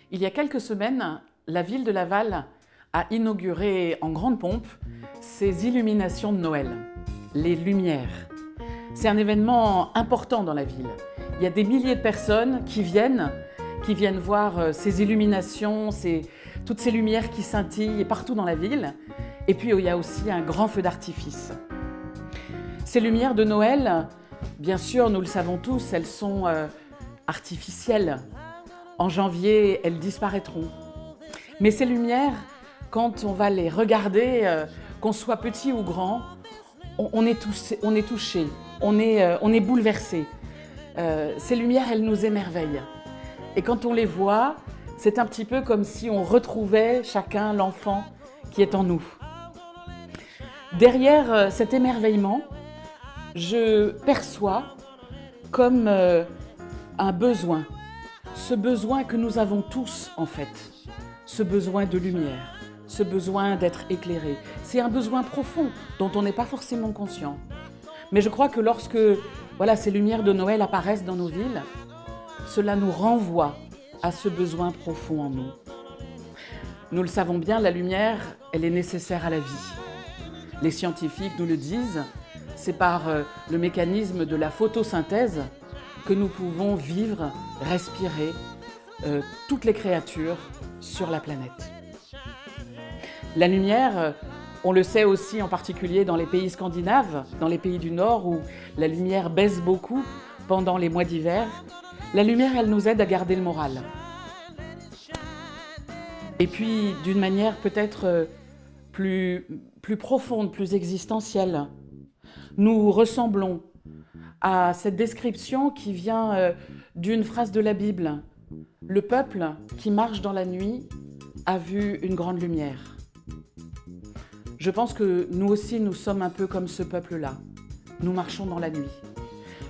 Il y a quelques semaines, la ville de Laval a inauguré en grande pompe ses illuminations de Noël, les lumières. C'est un événement important dans la ville. Il y a des milliers de personnes qui viennent voir ces illuminations, toutes ces lumières qui scintillent partout dans la ville. Et puis il y a aussi un grand feu d'artifice. Ces lumières de Noël, bien sûr, nous le savons tous, elles sont artificielles. En janvier, elles disparaîtront. Mais ces lumières, quand on va les regarder, qu'on soit petit ou grand, on est touché, on est bouleversé. Ces lumières, elles nous émerveillent. Et quand on les voit, c'est un petit peu comme si on retrouvait chacun l'enfant qui est en nous. Derrière cet émerveillement, je perçois comme un besoin, ce besoin que nous avons tous en fait, ce besoin de lumière, ce besoin d'être éclairé. C'est un besoin profond dont on n'est pas forcément conscient. Mais je crois que lorsque ces lumières de Noël apparaissent dans nos villes, cela nous renvoie à ce besoin profond en nous. Nous le savons bien, la lumière, elle est nécessaire à la vie. Les scientifiques nous le disent, c'est par le mécanisme de la photosynthèse que nous pouvons vivre, respirer, toutes les créatures sur la planète. La lumière, on le sait aussi en particulier dans les pays scandinaves, dans les pays du Nord où la lumière baisse beaucoup pendant les mois d'hiver. La lumière, elle nous aide à garder le moral. Et puis, d'une manière peut-être plus profonde, plus existentielle, nous ressemblons à cette description qui vient d'une phrase de la Bible. Le peuple qui marche dans la nuit a vu une grande lumière. Je pense que nous aussi, nous sommes un peu comme ce peuple-là. Nous marchons dans la nuit.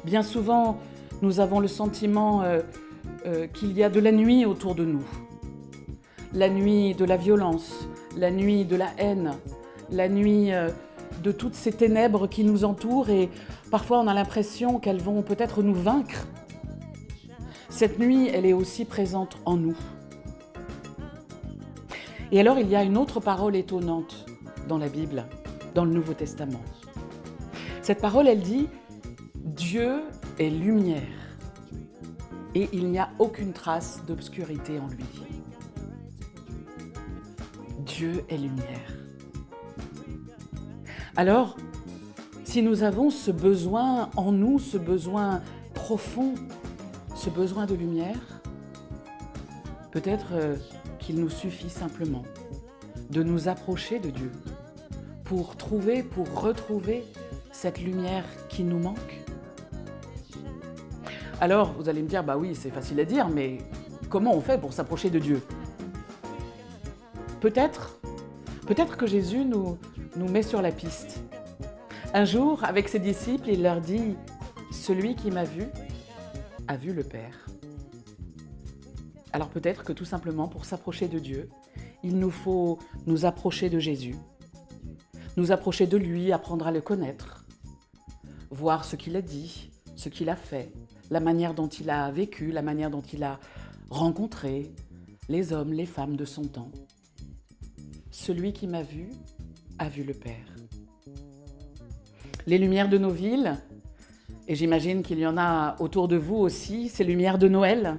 Bien souvent, nous avons le sentiment qu'il y a de la nuit autour de nous. La nuit de la violence, la nuit de la haine, la nuit de toutes ces ténèbres qui nous entourent et parfois on a l'impression qu'elles vont peut-être nous vaincre. Cette nuit, elle est aussi présente en nous. Et alors, il y a une autre parole étonnante dans la Bible, dans le Nouveau Testament. Cette parole, elle dit « Dieu est lumière et il n'y a aucune trace d'obscurité en lui. » Dieu est lumière. Alors, si nous avons ce besoin en nous, ce besoin profond, ce besoin de lumière, peut-être qu'il nous suffit simplement de nous approcher de Dieu pour retrouver cette lumière qui nous manque. Alors, vous allez me dire, bah oui, c'est facile à dire, mais comment on fait pour s'approcher de Dieu ? Peut-être que Jésus nous met sur la piste. Un jour, avec ses disciples, il leur dit « Celui qui m'a vu a vu le Père ». Alors peut-être que tout simplement, pour s'approcher de Dieu, il nous faut nous approcher de Jésus, nous approcher de lui, apprendre à le connaître, voir ce qu'il a dit, ce qu'il a fait, la manière dont il a vécu, la manière dont il a rencontré les hommes, les femmes de son temps. Celui qui m'a vu a vu le Père. Les lumières de nos villes, et j'imagine qu'il y en a autour de vous aussi, ces lumières de Noël,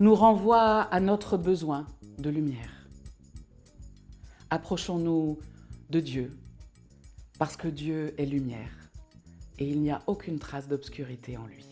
nous renvoient à notre besoin de lumière. Approchons-nous de Dieu, parce que Dieu est lumière et il n'y a aucune trace d'obscurité en lui.